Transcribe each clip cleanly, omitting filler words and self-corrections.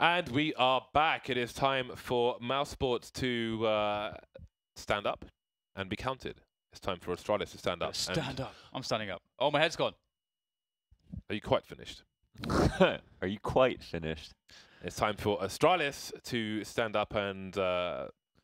And we are back. It is time for Mousesports to stand up and be counted. It's time for Astralis to stand up. Stand up. I'm standing up. Oh, my head's gone. Are you quite finished? Are you quite finished? It's time for Astralis to stand up and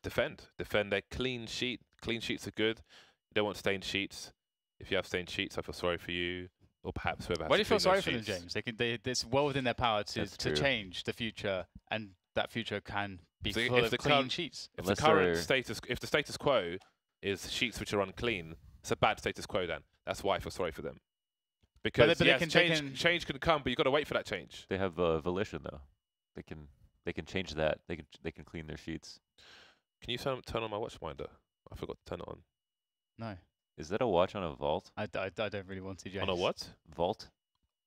defend. Defend a clean sheet. Clean sheets are good. You don't want stained sheets. If you have stained sheets, I feel sorry for you. Or perhaps whoever has Why do you feel sorry for sheets. them, James? It's well within their power to change the future, and that future can be full of clean sheets. If the current status, if the status quo is sheets which are unclean, it's a bad status quo. Then that's why I feel sorry for them. Because yes, change can come, but you've got to wait for that change. They have volition though. They can change that. They can clean their sheets. Can you turn on my watch winder? I forgot to turn it on. No. Is that a watch on a vault? I don't really want to, James. On a what? Vault?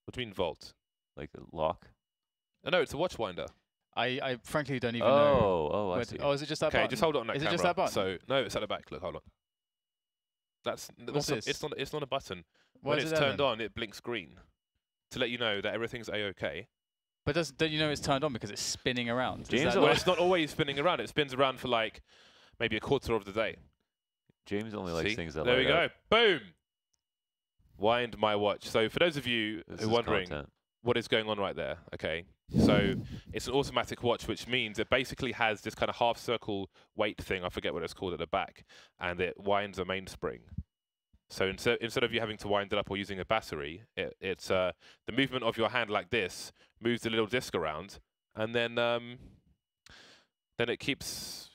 What do you mean vault? Like a lock? No, it's a watch winder. I frankly don't even know. Oh, I see. Oh, is it just that button? Okay, just hold it on that camera. Is it just that button? So no, it's at the back. Look, hold on. What's this? It's not a button. Why When is it's it turned on, it blinks green to let you know that everything's a-okay. But don't you know it's turned on because it's spinning around? Well, it's not always spinning around. It spins around for like maybe a quarter of the day. James only likes things that there light we go. up. Boom. Wind my watch. So for those of you who are wondering what is going on right there, okay, so it's an automatic watch, which means it basically has this kind of half circle weight thing. I forget what it's called at the back, and it winds a mainspring. So instead of you having to wind it up or using a battery, it's the movement of your hand like this moves the little disc around, and then it keeps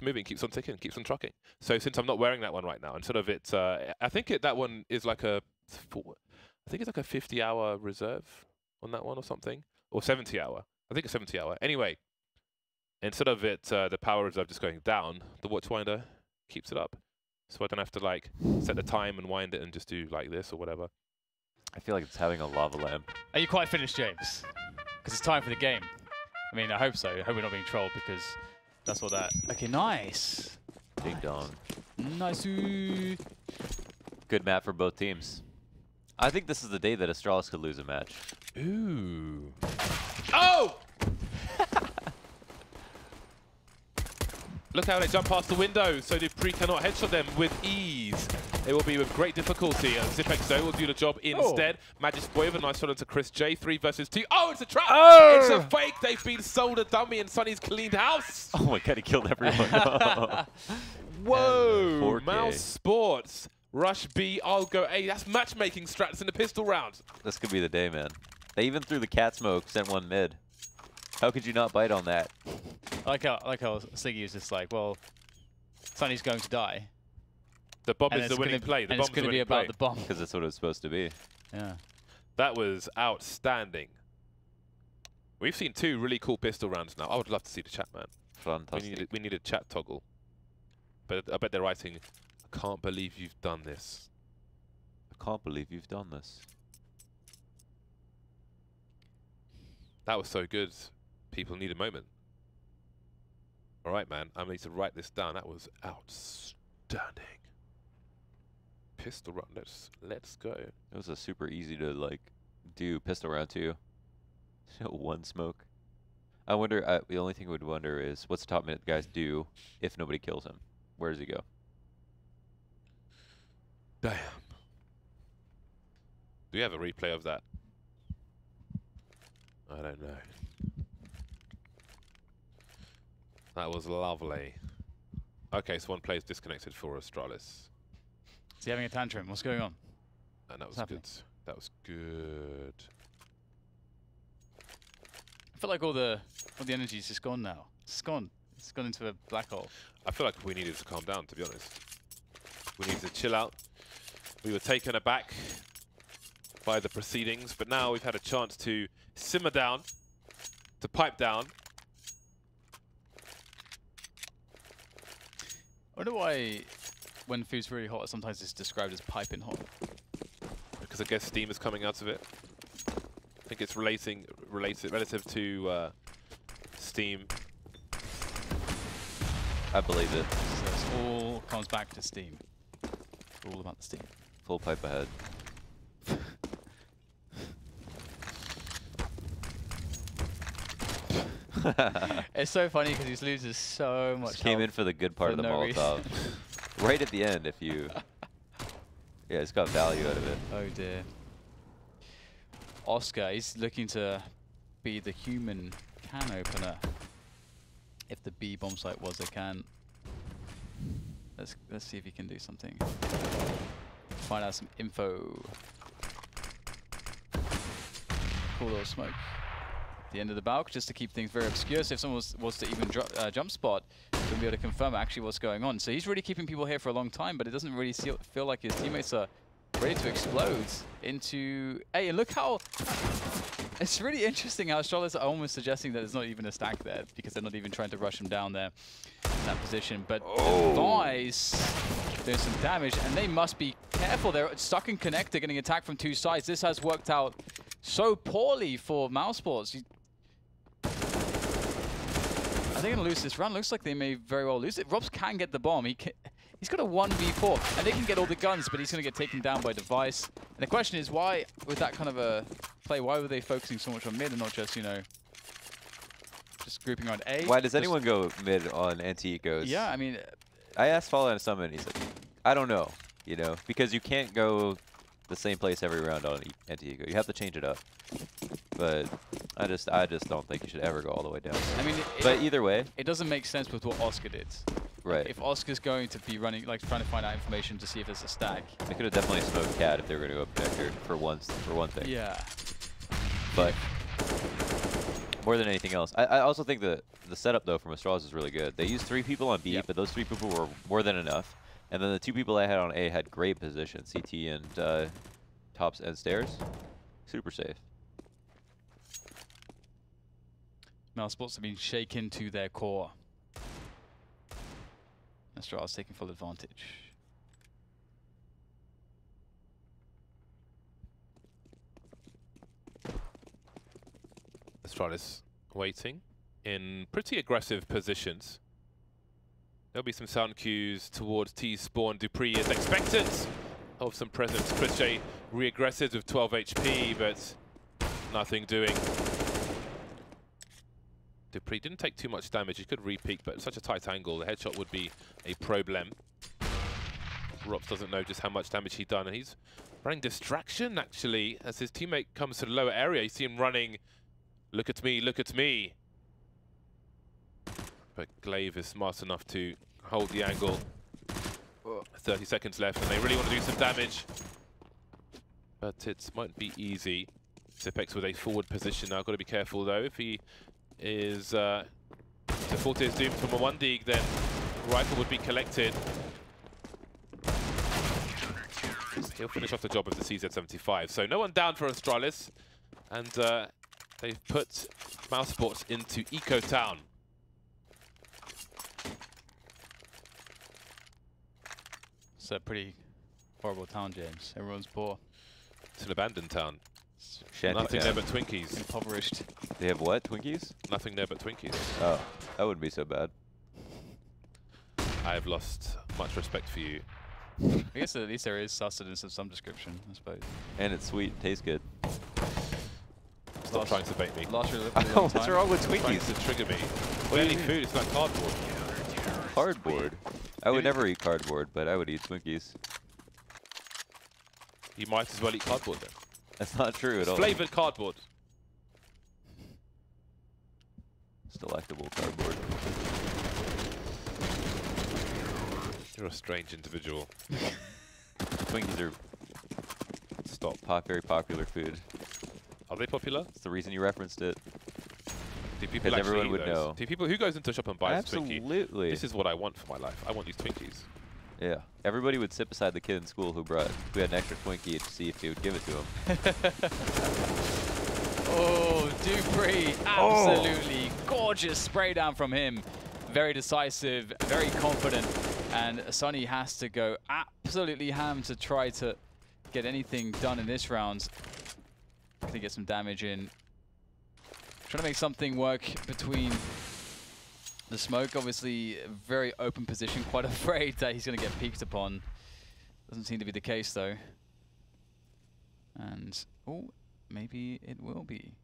moving, keeps on ticking, keeps on trucking. So since I'm not wearing that one right now, instead of it, I think that one is like I think it's like a 50-hour reserve on that one or something, or 70-hour. I think it's 70-hour. Anyway, instead of it, the power reserve just going down, the watch winder keeps it up. So I don't have to like set the time and wind it and just do like this or whatever. I feel like it's having a lava lamp. Are you quite finished, James? Because it's time for the game. I mean, I hope so. I hope we're not being trolled because that's what that... Okay, nice. Ding dong. Nice. Good map for both teams. I think this is the day that Astralis could lose a match. Ooh. Oh! Look how they jump past the window, so Dupree cannot headshot them with ease. It will be with great difficulty, and Zipexo will do the job instead. Magis Boy with a nice shot into Chris J. 3 versus 2. Oh, it's a trap! Oh! It's a fake! They've been sold a dummy, and Sonny's cleaned house! Oh my god, he killed everyone. Whoa! Mousesports. Rush B, I'll go A. That's matchmaking strats in the pistol round. This could be the day, man. They even threw the cat smoke, sent one mid. How could you not bite on that? I like how Siggy was just like, well, Sonny's going to die. The bomb is the winning play. The it's going to be about the bomb. Because that's what it's supposed to be. Yeah. That was outstanding. We've seen 2 really cool pistol rounds now. I would love to see the chat, man. Fantastic. We need a chat toggle. But I bet they're writing, I can't believe you've done this. I can't believe you've done this. That was so good. People need a moment. All right, man. I need to write this down. That was outstanding. Pistol round. Let's go. It was a super easy to like do pistol round too. One smoke. I wonder. The only thing we'd wonder is what's the top minute guys do if nobody kills him? Where does he go? Damn. Do we have a replay of that? I don't know. That was lovely. Okay, so one player's disconnected for Astralis. Is he having a tantrum? What's going on? And that was good. That was good. I feel like all the energy's just gone now. It's gone. It's gone into a black hole. I feel like we needed to calm down, to be honest. We needed to chill out. We were taken aback by the proceedings, but now we've had a chance to simmer down, to pipe down. I wonder why, when food's really hot, sometimes it's described as piping hot. Because I guess steam is coming out of it. I think it's relative to steam. I believe it. So it all comes back to steam. It's all about the steam. Full pipe ahead. It's so funny because he loses so much. Just came in for the good part of the Molotov. Right at the end, if you... Yeah, it's got value out of it. Oh dear. Oscar, he's looking to be the human can opener. If the B bomb site was a can. Let's see if he can do something. Find out some info. Cool little smoke. The end of the balk, just to keep things very obscure. So if someone was to even jump spot, we'll be able to confirm actually what's going on. So he's really keeping people here for a long time, but it doesn't really feel like his teammates are ready to explode into A. And look how... It's really interesting how Astralis are almost suggesting that there's not even a stack there because they're not even trying to rush him down there in that position. But Device doing some damage, and they must be careful. They're stuck in connector, getting attacked from two sides. This has worked out so poorly for Mousesports. Are they going to lose this round? Looks like they may very well lose it. Robs can get the bomb. He's got a 1v4, and they can get all the guns, but he's going to get taken down by Device. And the question is, why, with that kind of a play, why were they focusing so much on mid and not just, you know, just grouping on A? Why does anyone go mid on anti-ecos? Yeah, I mean... I asked Fallout on Summit, and he said, I don't know, you know, because you can't go the same place every round on anti-eco. You have to change it up. But I just don't think you should ever go all the way down. I mean, but either way, it doesn't make sense with what Oscar did. Right. If Oscar's going to be running, like trying to find out information to see if there's a stack. They could have definitely smoked Cat if they were going to go connector for one thing. Yeah. But more than anything else, I also think the setup though from Astralis is really good. They used 3 people on B, but those 3 people were more than enough. And then the 2 people I had on A had great position, CT and tops and stairs. Super safe. Mousesports have been shaken to their core. Astralis taking full advantage. Astralis waiting in pretty aggressive positions. There'll be some sound cues towards T spawn. Dupree is expectant of some presence. Chris J re-aggressive with 12 HP, but nothing doing. Dupree didn't take too much damage. He could re-peek, but at such a tight angle, the headshot would be a problem. Rops doesn't know just how much damage he's done, and he's running distraction, actually, as his teammate comes to the lower area. You see him running, look at me, look at me. But Glaive is smart enough to hold the angle. 30 seconds left, and they really want to do some damage. But it might be easy. Zipex with a forward position now. Got to be careful, though. If he is to Forte is doomed from a 1-dig, then rifle would be collected. He'll finish off the job of the CZ75. So no one down for Astralis, and they've put Mousesports into Eco Town. It's a pretty horrible town, James. Everyone's poor. It's an abandoned town. Shanty Nothing town. there but Twinkies. Impoverished. They have what? Twinkies? Nothing there but Twinkies. Oh, that wouldn't be so bad. I have lost much respect for you. I guess at least there is sustenance of some description, I suppose. And it's sweet and tastes good. Stop trying to bait me. What's wrong with Trying Twinkies? to trigger me. Barely food, it's like cardboard. Cardboard? I would never eat cardboard, but I would eat Twinkies. You might as well eat cardboard then. That's not true at all. Flavoured cardboard. It's delectable cardboard. You're a strange individual. Twinkies are very popular food. Are they popular? That's the reason you referenced it. Do people actually everyone eat would those? know. Do people who goes into a shop and buys a Twinkie? Absolutely. This is what I want for my life. I want these Twinkies. Yeah. Everybody would sit beside the kid in school who had an extra Twinkie to see if he would give it to him. Oh, Dupree, absolutely gorgeous spray down from him. Very decisive, very confident, and Sonny has to go absolutely ham to try to get anything done in this round. Gonna get some damage in. Trying to make something work between the smoke. Obviously, very open position, quite afraid that he's gonna get peeked upon. Doesn't seem to be the case though. And, oh, maybe it will be.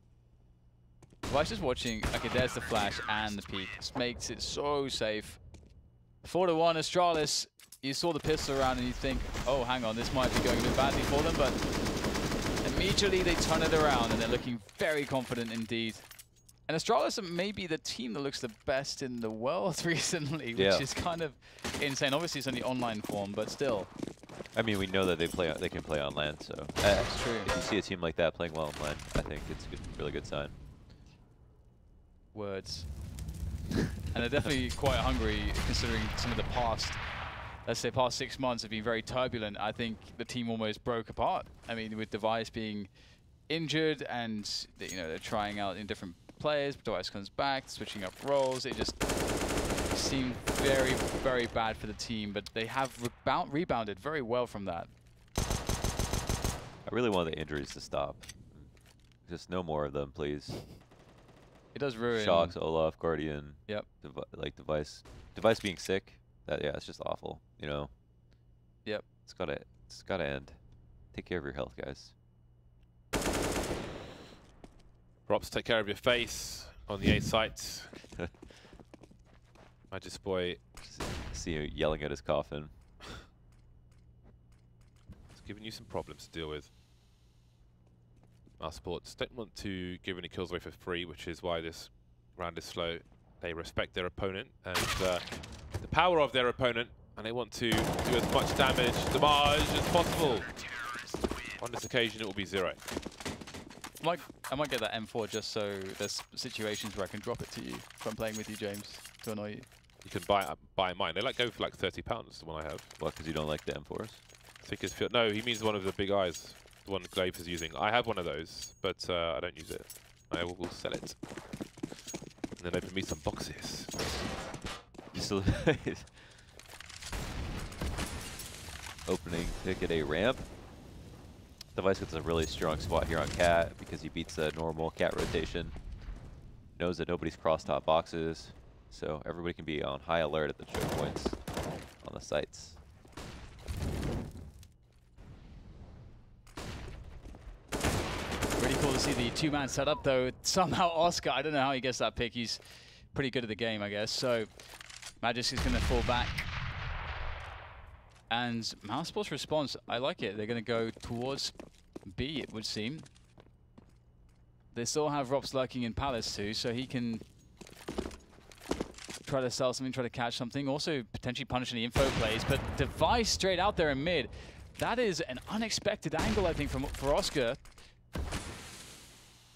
Device just watching. Okay, there's the flash and the peek. This makes it so safe. 4-1 Astralis. You saw the pistol around and you think, oh, hang on, this might be going a bit badly for them, but immediately they turn it around and they're looking very confident indeed. And Astralis are maybe the team that looks the best in the world recently, which is kind of insane. Obviously, it's only online form, but still. I mean, we know that they can play on land, so That's true. if you see a team like that playing well on land, I think it's a really good sign. Words. And they're definitely quite hungry, considering some of the past, let's say, past 6 months have been very turbulent. I think the team almost broke apart. I mean, with Device being injured and they're trying out in different players, Device comes back, switching up roles. It just seemed very, very bad for the team, but they have rebounded very well from that. I really want the injuries to stop. Just no more of them, please. It does ruin. Shocks, Olaf, Guardian. Yep. Like Device being sick. It's just awful. Yep. It's gotta end. Take care of your health, guys. Props, take care of your face on the A site. Magis boy. See you yelling at his coffin. It's giving you some problems to deal with. Mousesports don't want to give any kills away for free, which is why this round is slow. They respect their opponent and the power of their opponent, and they want to do as much damage as possible. On this occasion, it will be 0. I might get that M4 just so there's situations where I can drop it to you if I'm playing with you, James, to annoy you. You can buy mine. They go for like £30, the one I have. What, because you don't like the M4s? Thick as field. No, he means one of the big eyes. The one Glaive is using. I have one of those, but I don't use it. I will sell it. And then open me some boxes. You still opening pick at a ramp. Device gets a really strong spot here on Cat because he beats the normal Cat rotation. Knows that nobody's crossed top boxes, so everybody can be on high alert at the choke points on the sites. Really cool to see the 2-man setup, though. Somehow Oscar, I don't know how he gets that pick. He's pretty good at the game, I guess. So Magis is going to fall back. And Mousesports' response, I like it. They're going to go towards B, it would seem. They still have Rops lurking in Palace too, so he can try to sell something, try to catch something. Also potentially punish any info plays, but Device straight out there in mid. That is an unexpected angle, I think, for Oscar.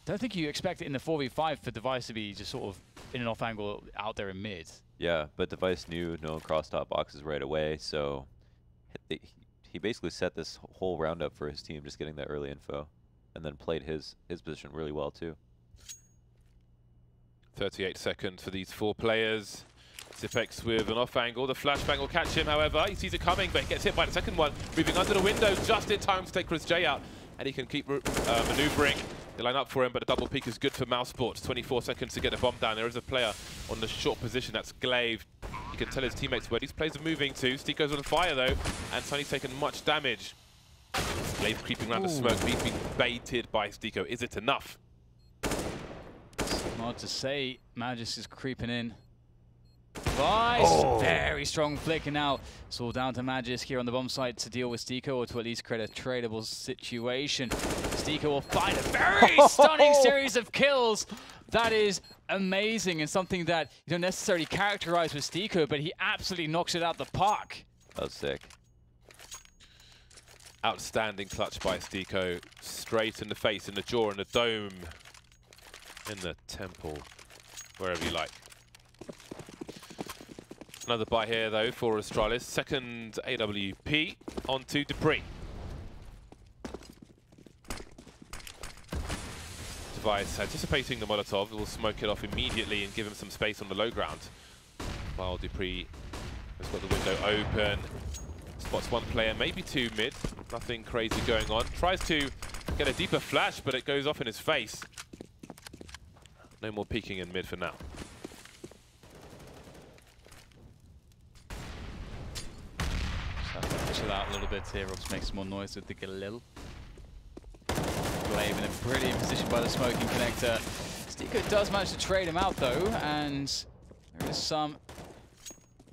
Don't think you expect it in the 4v5 for Device to be just sort of in and off angle out there in mid. Yeah, but Device knew no cross top boxes right away, so he basically set this whole round up for his team, just getting that early info, and then played his position really well too. 38 seconds for these 4 players. Zipex with an off angle. The flashbang will catch him, however. He sees it coming, but he gets hit by the second one. Moving under the window just in time to take Chris J out, and he can keep maneuvering. They line up for him, but a double peek is good for Mousesports. 24 seconds to get the bomb down. There is a player on the short position. That's Glaive. You can tell his teammates where these players are moving to. Steeko's on fire, though, and Sonny's taken much damage. Glaive creeping around the smoke. He's been baited by Steeko. Is it enough? Hard to say. Magis is creeping in. Vice! Very strong flick, and now it's all down to Magis here on the bomb site to deal with Steeko, or to at least create a tradable situation. Steeko will find a very stunning series of kills. That is amazing, and something that you don't necessarily characterize with Steeko, but he absolutely knocks it out the park. That was sick. Outstanding clutch by Steeko. Straight in the face, in the jaw, in the dome, in the temple, wherever you like. Another buy here, though, for Astralis. Second AWP onto Dupree. Device anticipating the Molotov. Will smoke it off immediately and give him some space on the low ground. While Dupree has got the window open. Spots one player, maybe 2 mid. Nothing crazy going on. Tries to get a deeper flash, but it goes off in his face. No more peeking in mid for now. Chill out a little bit here. Robs makes some more noise with the Galil. Glaive in a brilliant position by the smoking connector. Stico does manage to trade him out though, and there is some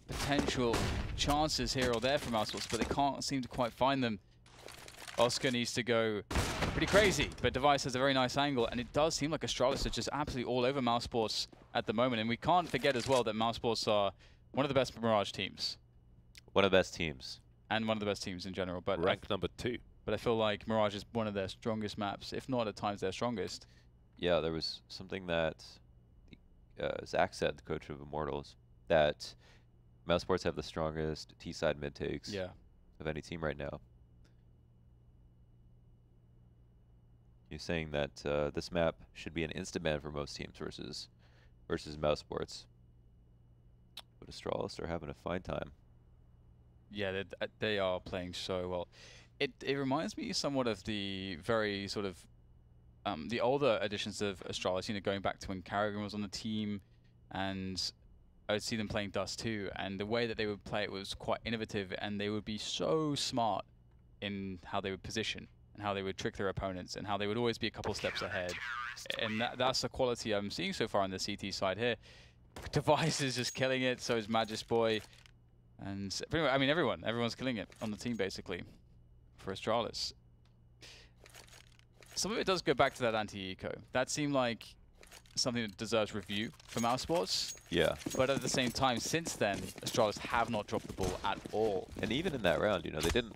potential chances here or there from Mousesports, but they can't seem to quite find them. Oscar needs to go pretty crazy, but Device has a very nice angle, and it does seem like Astralis are just absolutely all over Mousesports at the moment. And we can't forget as well that Mousesports are one of the best Mirage teams. One of the best teams. And one of the best teams in general. But ranked number 2. But I feel like Mirage is one of their strongest maps, if not at times their strongest. Yeah, there was something that Zach said, the coach of Immortals, that Mousesports have the strongest T-side mid takes of any team right now. He's saying that this map should be an instant ban for most teams versus Mousesports. But Astralis are having a fine time. Yeah, they are playing so well. It reminds me somewhat of the very sort of the older editions of Astralis, you know, going back to when Carrigan was on the team, and I would see them playing Dust 2, and the way that they would play it was quite innovative, and they would be so smart in how they would position and how they would trick their opponents and how they would always be a couple steps ahead. And that's the quality I'm seeing so far on the CT side here. Device is just killing it, so is Magisboy. And pretty much, I mean, everyone's killing it on the team basically for Astralis. Some of it does go back to that anti-eco. That seemed like something that deserves review for Mousesports. Yeah. But at the same time, since then, Astralis have not dropped the ball at all. And even in that round, you know, they didn't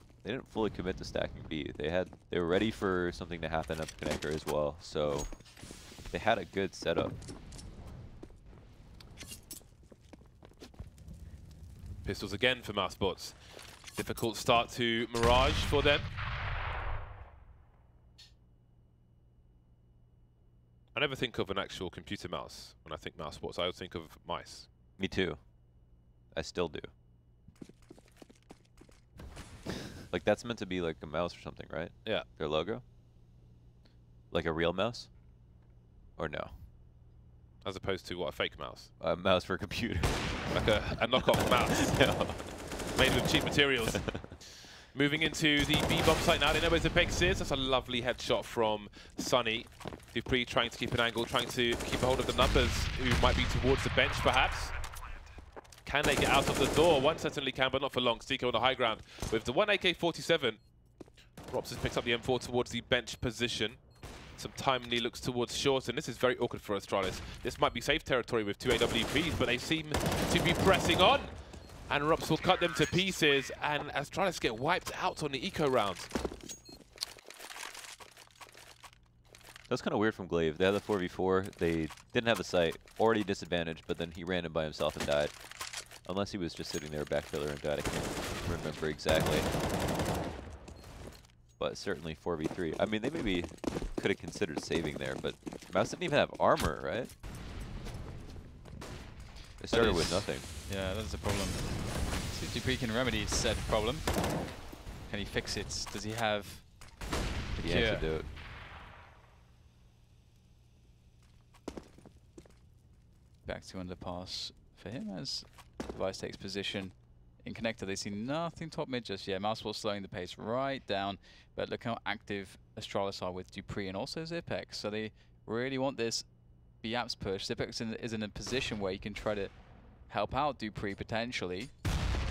fully commit to stacking B. They were ready for something to happen up connector as well. So they had a good setup. Pistols again for Mousesports. Difficult start to Mirage for them. I never think of an actual computer mouse when I think Mousesports. I always think of mice. Me too. I still do. Like, that's meant to be like a mouse or something, right? Yeah. Their logo? Like a real mouse? Or no? As opposed to, what, a fake mouse? A mouse for a computer. Like a knockoff mouse. No. Made with cheap materials. Moving into the B-bomb site now. They know where Zepex is. That's a lovely headshot from Sunny. Dupree trying to keep an angle, trying to keep a hold of the numbers who might be towards the bench, perhaps. Can they get out of the door? One certainly can, but not for long. Stico on the high ground with the 1 AK-47. Rops has picked up the M4 towards the bench position. Some timely looks towards short, and this is very awkward for Astralis. This might be safe territory with 2 AWPs, but they seem to be pressing on. And Rops will cut them to pieces, and Astralis get wiped out on the eco round. That's kind of weird from Glaive. They had the 4v4. They didn't have the sight. Already disadvantaged, but then he ran in by himself and died. Unless he was just sitting there back pillar and died. I can't remember exactly. But certainly 4v3. I mean, they maybe could have considered saving there, but Mouse didn't even have armor, right? They started with nothing. Yeah, that's a problem. See if Dupree can remedy said problem. Can he fix it? Does he have the antidote? Back to underpass for him as Device takes position in connector. They see nothing top mid just yet. Mousesports slowing the pace right down, but look how active Astralis are with Dupree and also Zepex. So they really want this B-Apps push. Zepex is in a position where he can try to help out Dupree potentially.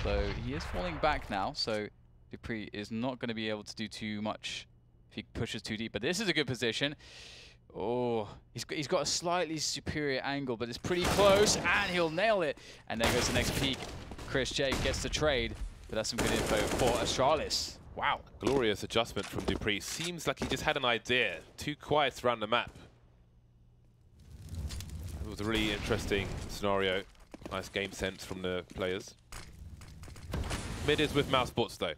So he is falling back now, so Dupree is not going to be able to do too much if he pushes too deep. But this is a good position. Oh, he's got a slightly superior angle, but it's pretty close, and he'll nail it. And there goes the next peak. Chris J gets the trade, but that's some good info for Astralis. Wow. Glorious adjustment from Dupree. Seems like he just had an idea. Too quiet around the map. It was a really interesting scenario. Nice game sense from the players. Mid is with Mousesports though.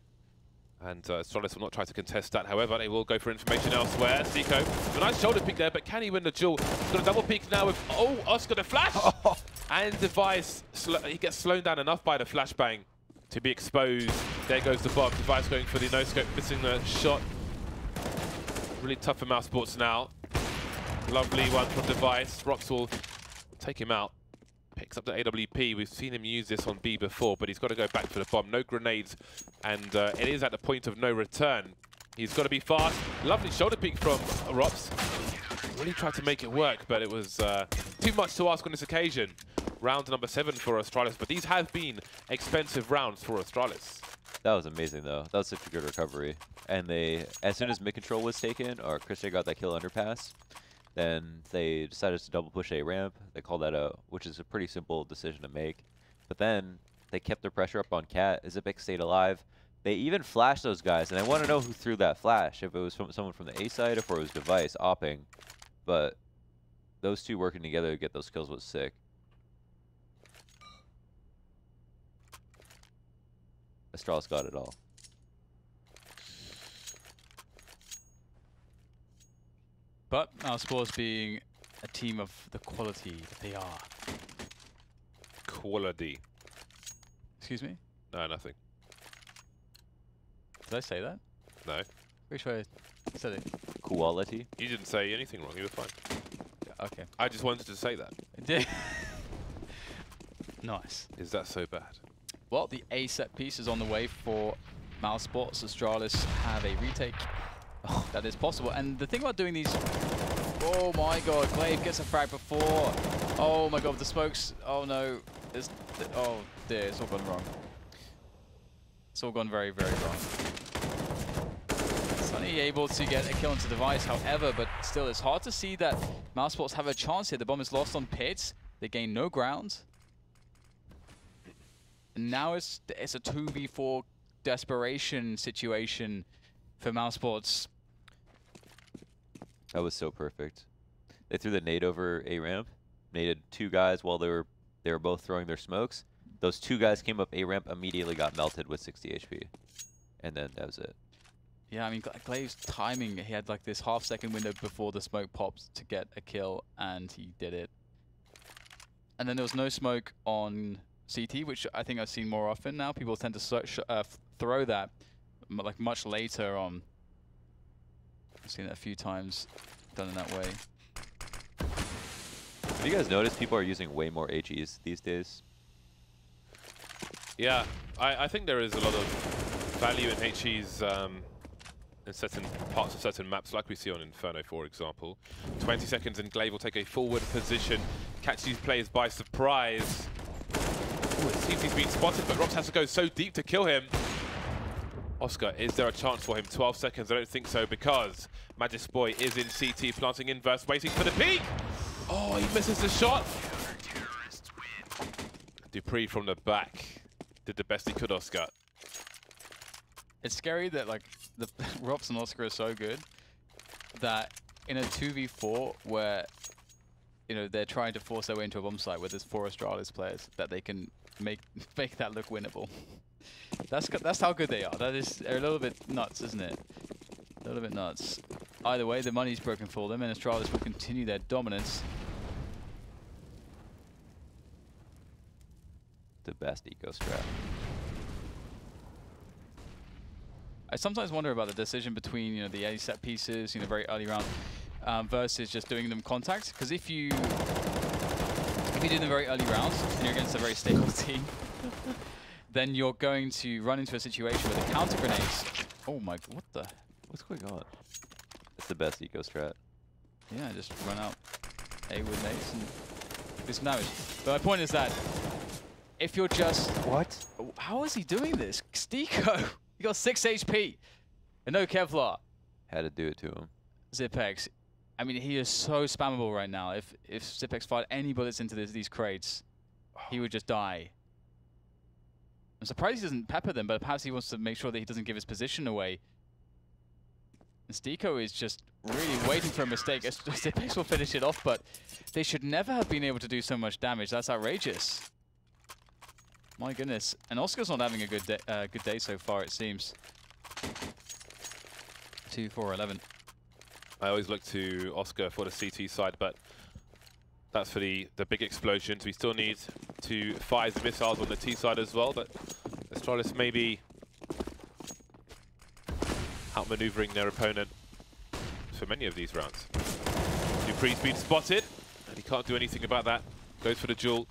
And Astralis will not try to contest that. However, they will go for information elsewhere. Stico, a nice shoulder peek there, but can he win the duel? He's got a double peek now with, oh, Oscar the flash! And Device, he gets slowed down enough by the flashbang to be exposed. There goes the bomb. Device going for the no-scope, missing the shot. Really tough for Mousesports now. Lovely one from Device. Rox will take him out. Picks up the AWP. We've seen him use this on B before, but he's got to go back for the bomb. No grenades, and it is at the point of no return. He's got to be fast. Lovely shoulder peek from Rops. really tried to make it work, but it was too much to ask on this occasion. Round number 7 for Astralis, but these have been expensive rounds for Astralis. That was amazing, though. That was such a good recovery. And they, as soon as mid-control was taken, or Christian got that kill underpass, then they decided to double push A ramp. They called that out, which is a pretty simple decision to make. But then they kept their pressure up on Cat. Xyp9x stayed alive. They even flashed those guys, and I want to know who threw that flash. If it was from someone from the A side, or if it was Device opping. But those two working together to get those kills was sick. Astralis got it all. But Mousesports being a team of the quality that they are. Quality. Excuse me? No, nothing. Did I say that? No. Pretty sure I said it. Quality? You didn't say anything wrong. You were fine. Yeah, okay. I just wanted to say that. Nice. Is that so bad? Well, the A set piece is on the way for Mousesports. Astralis have a retake. Oh, that is possible. And the thing about doing these... Oh my god, Glaive gets a frag before. Oh my god, the smokes. Oh no. Oh dear, it's all gone wrong. It's all gone very, very wrong. Sunny able to get a kill into Device, however, but still it's hard to see that Mousesports have a chance here. The bomb is lost on Pits. They gain no ground. And now it's a 2v4 desperation situation for Mousesports. That was so perfect. They threw the nade over A ramp, naded 2 guys while they were both throwing their smokes. Those 2 guys came up A ramp, immediately got melted with 60 HP, and then that was it. Yeah, I mean, Glaive's timing, he had like this half-second window before the smoke popped to get a kill, and he did it. And then there was no smoke on CT, which I think I've seen more often now. People tend to throw that like much later on. I've seen it a few times done in that way. Have you guys noticed people are using way more HEs these days? Yeah, I think there is a lot of value in HEs in certain parts of certain maps, like we see on Inferno, for example. 20 seconds and Glaive will take a forward position, catch these players by surprise. Ooh, it seems he's been spotted, but Rops has to go so deep to kill him. Oscar, is there a chance for him? 12 seconds, I don't think so, because Magisboy is in CT, planting inverse, waiting for the peak. Oh, he misses the shot. Dupree from the back did the best he could, Oscar. It's scary that like the Rops and Oscar are so good that in a 2v4 where they're trying to force their way into a bomb site where there's 4 Astralis players, that they can make that look winnable. That's how good they are. They're a little bit nuts, isn't it? A little bit nuts. Either way, the money's broken for them, and Astralis will continue their dominance. The best eco strat. I sometimes wonder about the decision between the A set pieces, very early round, versus just doing them contact. Because if you do them very early rounds and you're against a very stable team, then you're going to run into a situation where the counter grenades. Oh my! What's going on? It's the best eco strat. Yeah, just run out A with nades and do some damage. But my point is that if you're just how is he doing this? Stiko, he got 6 HP and no Kevlar. Had to do it to him. Xyp9x, I mean, he is so spammable right now. If Xyp9x fired any bullets into these crates, he would just die. I'm surprised he doesn't pepper them, but perhaps he wants to make sure that he doesn't give his position away. And Stiko is just really waiting for a mistake. Xyp9x will finish it off, but they should never have been able to do so much damage. That's outrageous. My goodness. And Oscar's not having a good day so far, it seems. 2-4-11. I always look to Oscar for the CT side, but that's for the big explosions. We still need to fire the missiles on the T side as well, but Astralis may be outmaneuvering their opponent for many of these rounds. Dupree's been spotted, and he can't do anything about that. Goes for the duel.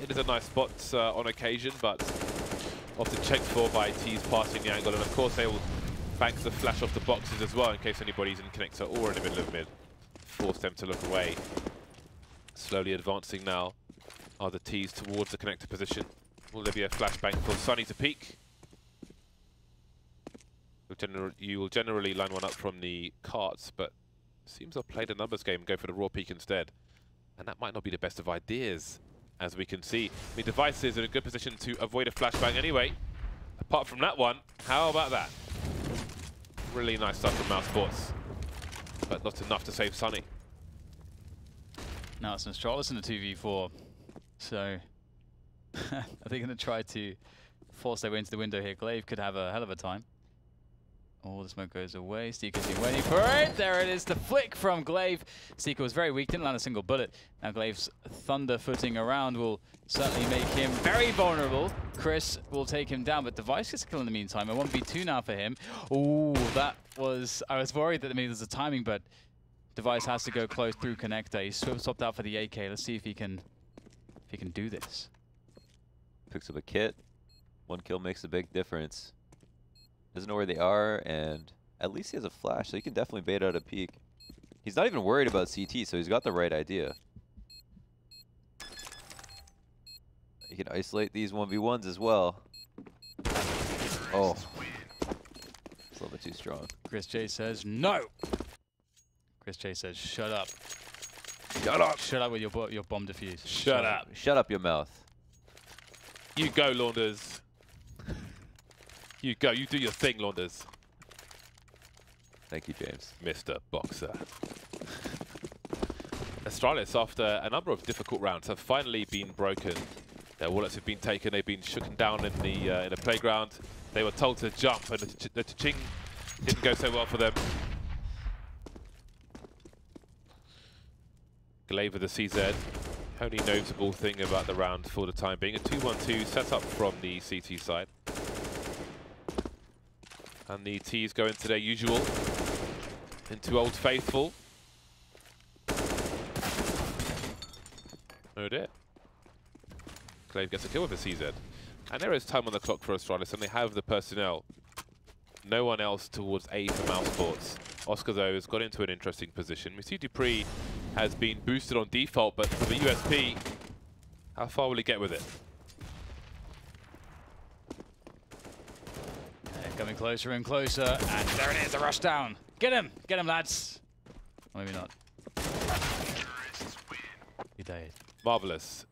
It is a nice spot on occasion, but often checked for by T's passing the angle, and of course they will bank the flash off the boxes as well in case anybody's in connector or in the middle of mid. force them to look away. Slowly advancing now are the T's towards the connector position. Will there be a flashbang for Sunny to peek? You will generally line one up from the carts, but seems they'll play the numbers game and go for the raw peek instead. And that might not be the best of ideas, as we can see. I mean, Device is in a good position to avoid a flashbang anyway. Apart from that one, how about that? Really nice stuff from Mousesports, but not enough to save Sunny. Now it's an Astralis in the 2v4, so are they going to try to force their way into the window here? Glaive could have a hell of a time. Oh, the smoke goes away. Steeker's been waiting for it. There it is, the flick from Glaive. Steeker was very weak, didn't land a single bullet. Now Glaive's thunder footing around will certainly make him very vulnerable. Chris will take him down, but Device gets a kill in the meantime. A 1v2 now for him. Oh, that was... I was worried that maybe there's a timing, but Device has to go close through connector. He's swapped out for the AK. Let's see if he can do this. Picks up a kit. One kill makes a big difference. Doesn't know where they are, and at least he has a flash, so he can definitely bait out a peek. He's not even worried about CT, so he's got the right idea. He can isolate these 1v1s as well. Oh. It's a little bit too strong. Chris J says no. Chris J says shut up. Shut up. Shut up with your bomb defuse. Shut up. Shut up your mouth. You go, Launders. You go, you do your thing, Launders. Thank you, James. Mr. Boxer. Astralis, after a number of difficult rounds, have finally been broken. Their wallets have been taken, they've been shooken down in the playground. They were told to jump, and the ching didn't go so well for them. Glaive with the CZ. Only notable thing about the round for the time being, a 2-1-2 set up from the CT side. And the T's go into their usual, into Old Faithful. Oh dear. Glaive gets a kill with a CZ. And there is time on the clock for Astralis, and they have the personnel. No one else towards A for Mousesports. Oscar, though, has got into an interesting position. We see Dupree has been boosted on default, but for the USP, how far will he get with it? Coming closer and closer, and there it is, the rush down. Get him, lads. Or maybe not. He died. Marvelous.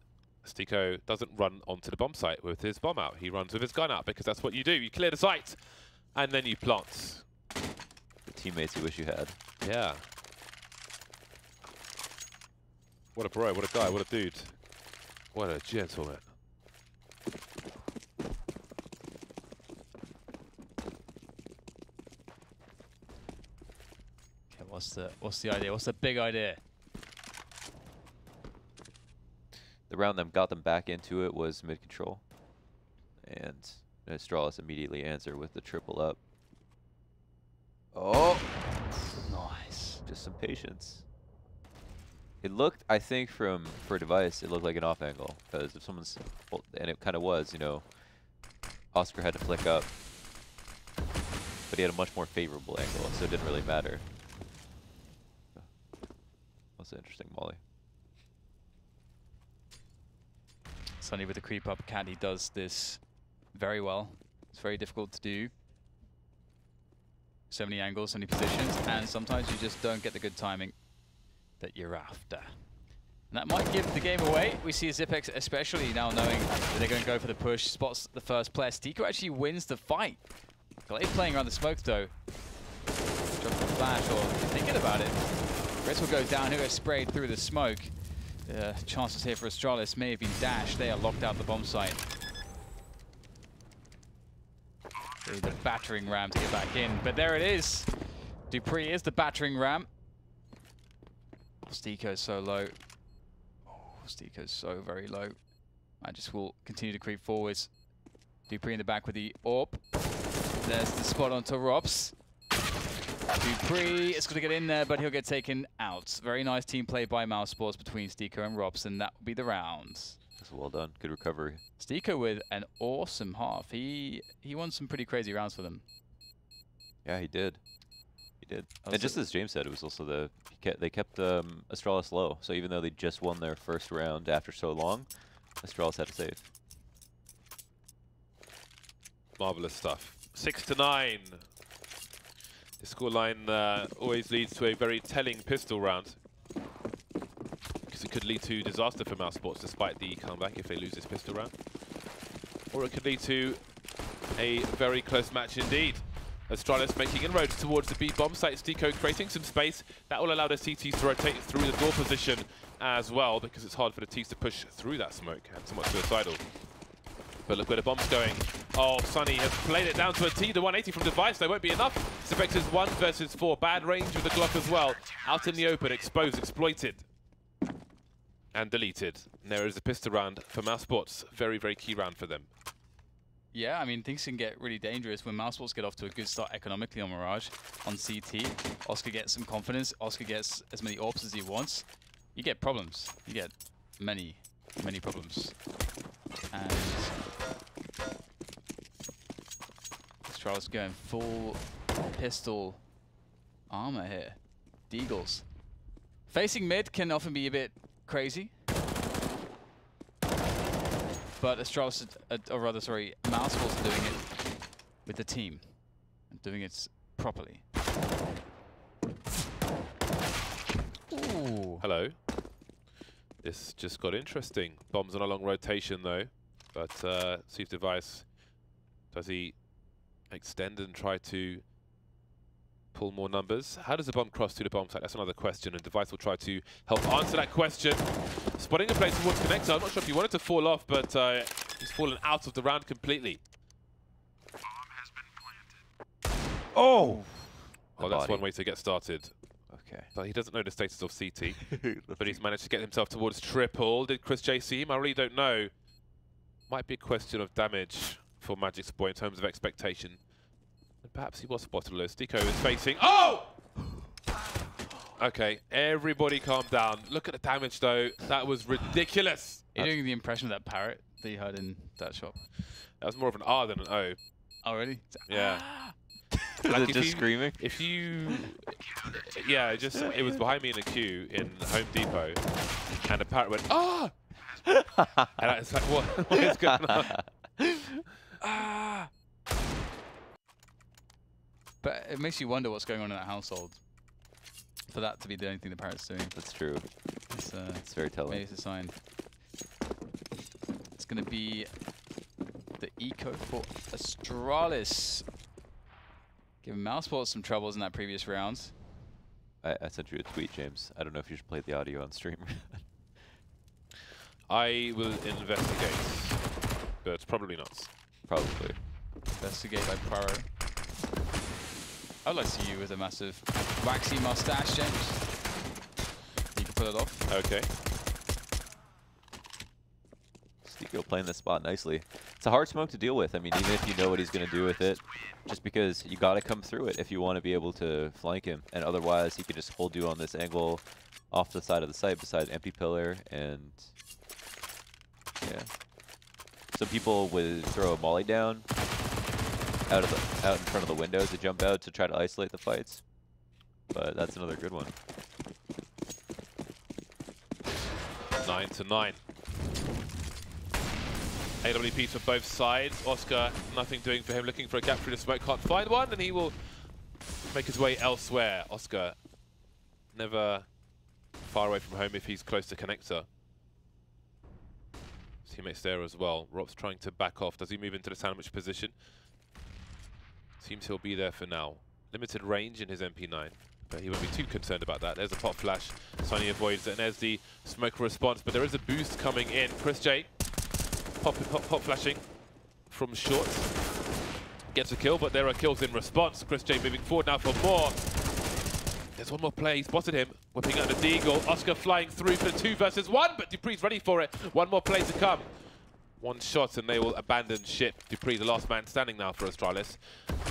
Steeko doesn't run onto the bomb site with his bomb out. He runs with his gun out because that's what you do. You clear the site, and then you plant. The teammates you wish you had. Yeah. What a bro, what a guy, what a dude. What a gentleman. What's the idea? What's the big idea? The round that got them back into it was mid-control. And Astralis immediately answered with the triple up. Oh! Nice. Just some patience. It looked, I think, for Device, it looked like an off angle. Because if someone's, well, and it kind of was, you know, Oscar had to flick up. But he had a much more favorable angle, so it didn't really matter. That's interesting, Molly. Sunny with the creep up. Caddy does this very well. It's very difficult to do. So many angles, so many positions, and sometimes you just don't get the good timing that you're after. And that might give the game away. We see Zipex especially now knowing that they're going to go for the push, spots the first player. Steeko actually wins the fight. Glaive playing around the smoke though. Drops the flash or thinking about it. Chris will go down, he'll get sprayed through the smoke. Chances here for Astralis may have been dashed. They are locked out the bomb site. The battering ram to get back in, but there it is. Dupree is the battering ram. Steeko's so low. Oh, Steeko's so very low. I just will continue to creep forwards. Dupree in the back with the AWP. There's the spot onto Rops. Dupree is going to get in there, but he'll get taken out. Very nice team play by Mousesports between Steeko and Rops, and that will be the round. That's well done. Good recovery. Steeko with an awesome half. He won some pretty crazy rounds for them. Yeah, he did. He did. And just as James said, it was also they kept Astralis low. So even though they just won their first round after so long, Astralis had to save. Marvelous stuff. 6-9. The scoreline always leads to a very telling pistol round, because it could lead to disaster for Mousesports despite the comeback if they lose this pistol round. Or it could lead to a very close match indeed. Astralis making inroads towards the B bomb site. Stico creating some space. That will allow the CTs to rotate through the door position as well, because it's hard for the Ts to push through that smoke and somewhat suicidal. But look where the bomb's going. Oh, Sunny has played it down to a T. The 180 from Device, though, won't be enough. Spectres 1 versus 4. Bad range with the Glock as well. Out in the open, exposed, exploited. And deleted. And there is a pistol round for Mousesports. Very, very key round for them. Yeah, I mean, things can get really dangerous when Mousesports get off to a good start economically on Mirage, on CT. Oscar gets some confidence. Oscar gets as many orbs as he wants. You get problems. You get many, many problems. And Astralis going full pistol armor here. Deagles. Facing mid can often be a bit crazy. But Astralis, or rather, sorry, Mousesports are doing it with the team and doing it properly. Ooh. Hello. This just got interesting. Bombs on a long rotation though, but see if Device, does he extend and try to pull more numbers? How does the bomb cross to the bomb site? That's another question, and Device will try to help answer that question. Spotting a place towards Connector. I'm not sure if he wanted to fall off, but he's fallen out of the round completely. Bomb has been planted. Oh! Well, that's one way to get started. Okay. But he doesn't know the status of CT. But he's managed to get himself towards triple. Did Chris J see him? I really don't know. Might be a question of damage for Magic's boy in terms of expectation. And perhaps he was spotted low. Stico is facing. Oh! Okay, everybody calm down. Look at the damage though. That was ridiculous. You're doing the impression of that parrot that you heard in that shop. That was more of an R than an O. Oh, really? Yeah. Like just screaming? If you... Yeah, it was behind me in a queue in Home Depot, and the parrot went, ah! And I was like, what is going on? Ah! But it makes you wonder what's going on in that household. For that to be the only thing the parrot's doing. That's true. It's very telling. Maybe it's a sign. It's going to be the eco for Astralis. Giving Mousesports some troubles in that previous round. I sent you a tweet, James. I don't know if you should play the audio on stream. I will investigate, but probably not. Probably. Investigate by Poirot. I would like to see you with a massive waxy mustache, James. You can pull it off. Okay. Stico playing this spot nicely. It's a hard smoke to deal with. I mean, even if you know what he's going to do with it, just because you got to come through it if you want to be able to flank him. And otherwise, he can just hold you on this angle off the side of the site beside empty pillar. And yeah. Some people would throw a molly down out in front of the window to jump out to try to isolate the fights. But that's another good one. 9-9. AWPs for both sides. Oscar, nothing doing for him, looking for a gap through the smoke, can't find one, and he will make his way elsewhere. Oscar, never far away from home if he's close to connector. Teammates there as well. Rob's trying to back off. Does he move into the sandwich position? Seems he'll be there for now. Limited range in his MP9, but he won't be too concerned about that. There's a pop flash. Sunny avoids it, and there's the smoke response, but there is a boost coming in. Chris J, pop flashing from short. Gets a kill, but there are kills in response. Chris J moving forward now for more. There's one more play. He spotted him. Whipping out the Deagle. Oscar flying through for the 2 versus 1, but Dupree's ready for it. One more play to come. One shot and they will abandon ship. Dupree, the last man standing now for Astralis.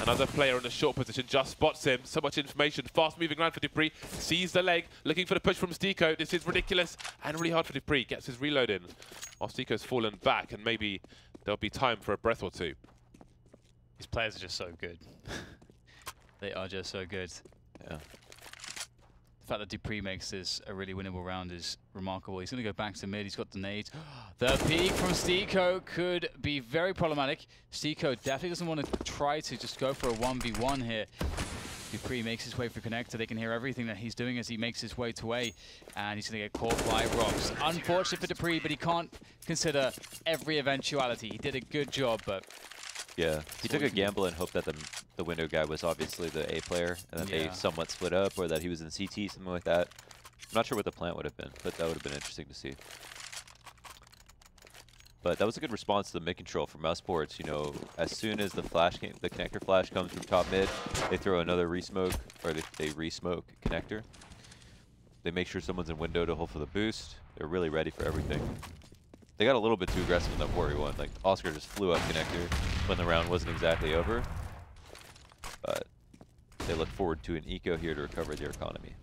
Another player in a short position just spots him. So much information. Fast moving around for Dupree. Sees the leg. Looking for the push from Stico. This is ridiculous and really hard for Dupree. Gets his reload in. While Stico's fallen back, and maybe there'll be time for a breath or two. These players are just so good. They are just so good. Yeah. The fact that Dupree makes this a really winnable round is remarkable. He's going to go back to mid. He's got the nade. The peek from Steeko could be very problematic. Steeko definitely doesn't want to try to just go for a 1v1 here. Dupree makes his way for connector. They can hear everything that he's doing as he makes his way to A. And he's going to get caught by rocks. Unfortunate for Dupree, but he can't consider every eventuality. He did a good job, but... Yeah, he took a gamble and hoped that the window guy was obviously the A player, and that they somewhat split up, or that he was in CT, something like that. I'm not sure what the plan would have been, but that would have been interesting to see. But that was a good response to the mid control from Mousesports. You know, as soon as the connector flash comes from top mid, they throw another resmoke, or they resmoke connector. They make sure someone's in window to hold for the boost. They're really ready for everything. They got a little bit too aggressive in that 4v1. Like, Oscar just flew up connector when the round wasn't exactly over. But they look forward to an eco here to recover their economy.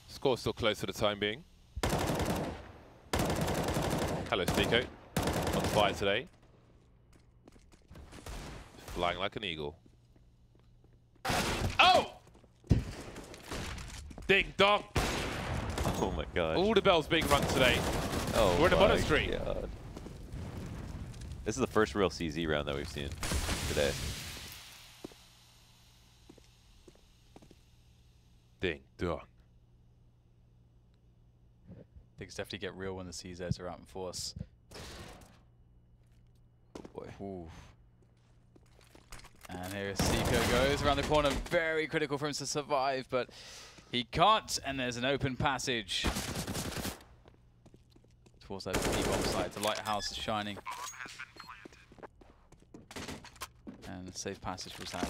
Score's still close for the time being. Hello, Steeko. On fire today. Flying like an eagle. Oh! Ding dong! Oh my god. All the bells being rung today. Oh, we're in a monastery. God. This is the first real CZ round that we've seen today. Ding dong. Things definitely get real when the CZs are out in force. Oh boy. Ooh. And here Steeko goes around the corner. Very critical for him to survive, but he can't. And there's an open passage towards that B-bomb side. The lighthouse is shining. And a safe passage was had.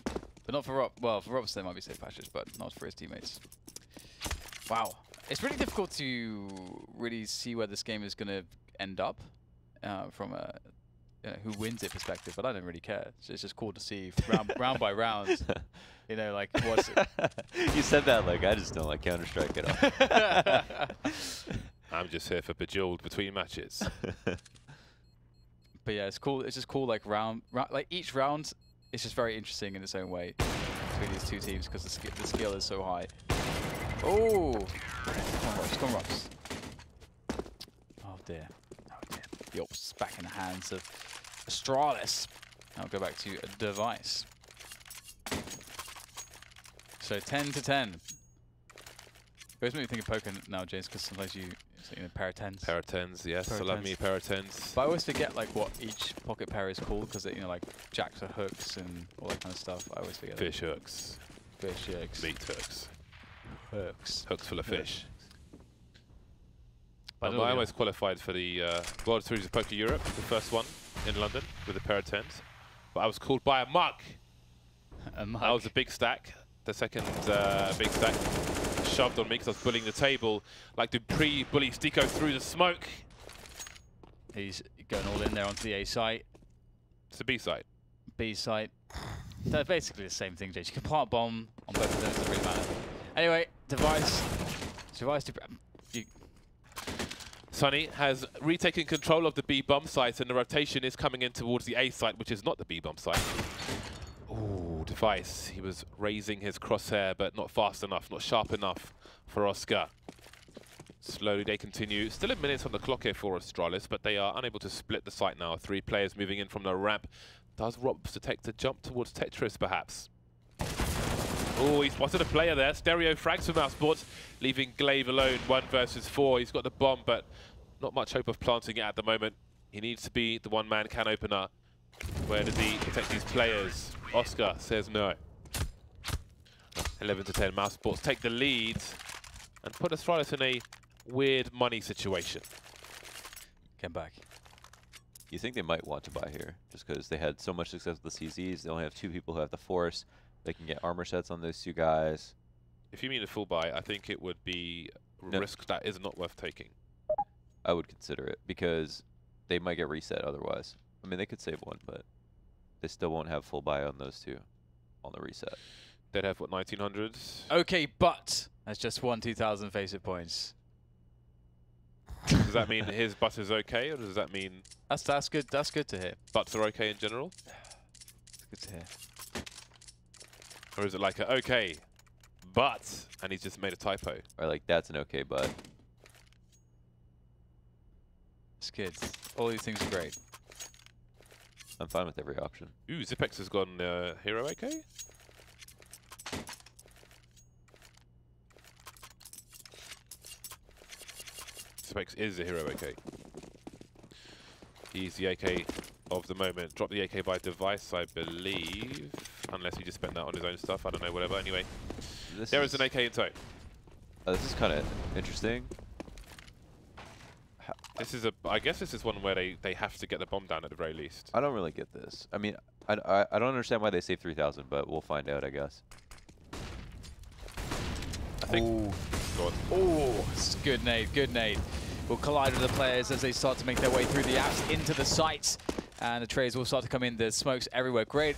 But not for Rob. Well, for Robson there might be safe passage, but not for his teammates. Wow. It's really difficult to really see where this game is going to end up from a who wins it perspective, but I don't really care. So it's just cool to see round by round. You know, like what's it? You said that like I just don't like Counter-Strike at all. I'm just here for Bejeweled between matches. But yeah, it's cool. It's just cool. Like like each round, it's just very interesting in its own way between these two teams because the skill is so high. Oh, come on, Robs. Oh dear. Oh dear. The ops back in the hands of Astralis. I'll go back to a device. So 10 to 10. It always makes me think of poker now, James, because sometimes you know, pair of 10s. Pair of 10s, yes. I love me a pair of 10s. But I always forget like what each pocket pair is called because you know, like jacks are hooks and all that kind of stuff. I always forget. Fish hooks. Fish hooks. Meat hooks. Hooks. Hooks full of fish. I But almost qualified for the World Series of Poker Europe, the first one in London with a pair of 10s. But I was called by a mug. A mug. That was a big stack. The second big stack shoved on me because I was bullying the table. Like Dupree bully Steeko through the smoke. He's going all in there onto the A site. It's the B site. B site. They're basically the same thing, James. You can plant a bomb on both of them, it doesn't really matter. Anyway, device. Sonny has retaken control of the B bomb site and the rotation is coming in towards the A site, which is not the B bomb site. Ooh, device. He was raising his crosshair, but not fast enough, not sharp enough for Oscar. Slowly they continue. Still a minute on the clock here for Astralis, but they are unable to split the site now. 3 players moving in from the ramp. Does Robs detect a jump towards Tetris, perhaps? Oh, he spotted a player there. Stereo frags from Mousesports, leaving Glaive alone. 1 versus 4. He's got the bomb, but not much hope of planting it at the moment. He needs to be the one-man can opener. Where does he protect these players? Oscar says no. 11 to 10. Mousesports take the lead and put Astralis in a weird money situation. Get back. You think they might want to buy here, just because they had so much success with the CZs. They only have 2 people who have the force. They can get armor sets on those 2 guys. If you mean a full buy, I think it would be a risk that is not worth taking. I would consider it, because they might get reset otherwise. I mean, they could save 1, but they still won't have full buy on those 2 on the reset. They'd have, what, 1900? Okay, but that's just 2,000 FACEIT points. Does that mean his butt is okay, or does that mean That's good. That's good to hear. butts are okay in general? It's good to hear. Or is it like a okay, but, and he's just made a typo? Or like, that's an okay butt. It's good. All these things are great. I'm fine with every option. Ooh, Zipex has gone hero okay? Zipex is a hero AK. He's the AK of the moment. Dropped the AK by device, I believe. Unless he just spent that on his own stuff. I don't know, whatever. Anyway, there is an AK in tow. This is kind of interesting. This is I guess this is one where they have to get the bomb down at the very least. I don't really get this. I mean, I don't understand why they saved 3,000, but we'll find out, I guess. I think. Go on. Oh, it's good nade, good nade. Will collide with the players as they start to make their way through the apps into the sites. And the trades will start to come in. There's smokes everywhere. Great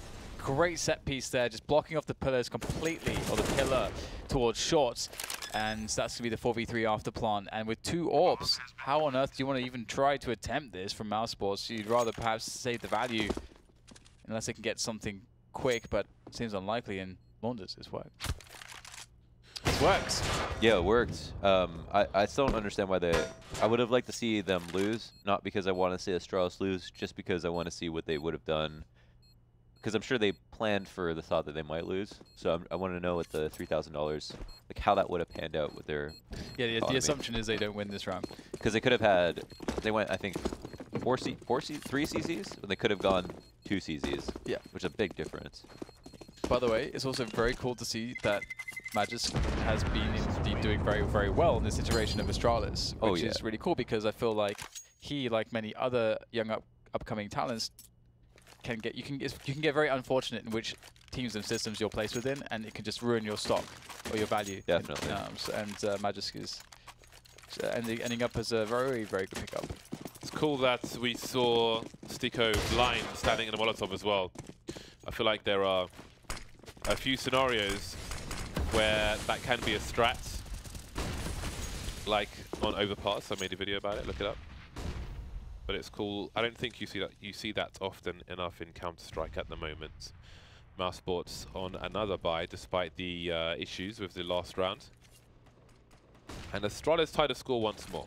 set piece there, just blocking off the pillars completely, or the pillar towards shorts. And that's going to be the 4v3 after plant. And with 2 orbs, how on earth do you want to even try to attempt this from Mousesports? You'd rather perhaps save the value, unless they can get something quick, but it seems unlikely, and Launders is work. It works. Yeah, it worked. I still don't understand why they... I would have liked to see them lose, not because I want to see Astralis lose, just because I want to see what they would have done. Because I'm sure they planned for the thought that they might lose. So I want to know what the $3,000, like how that would have panned out with their Yeah, the assumption is they don't win this round. Because they could have had... They went, I think, 3 CZs, but they could have gone 2 CZs. Yeah. Which is a big difference. By the way, it's also very cool to see that Magis has been indeed doing very, very well in this iteration of Astralis, which is really cool because I feel like he, like many other young upcoming talents, can get very unfortunate in which teams and systems you're placed within, and it can just ruin your stock or your value. Definitely. And Magis is ending up as a very, very good pickup. It's cool that we saw Stiko blind standing in a Molotov as well. I feel like there are a few scenarios where that can be a strat, like on Overpass. I made a video about it, look it up. But it's cool. I don't think you see that often enough in Counter-Strike at the moment. Mousesports on another bye, despite the issues with the last round. And Astralis tied the score once more.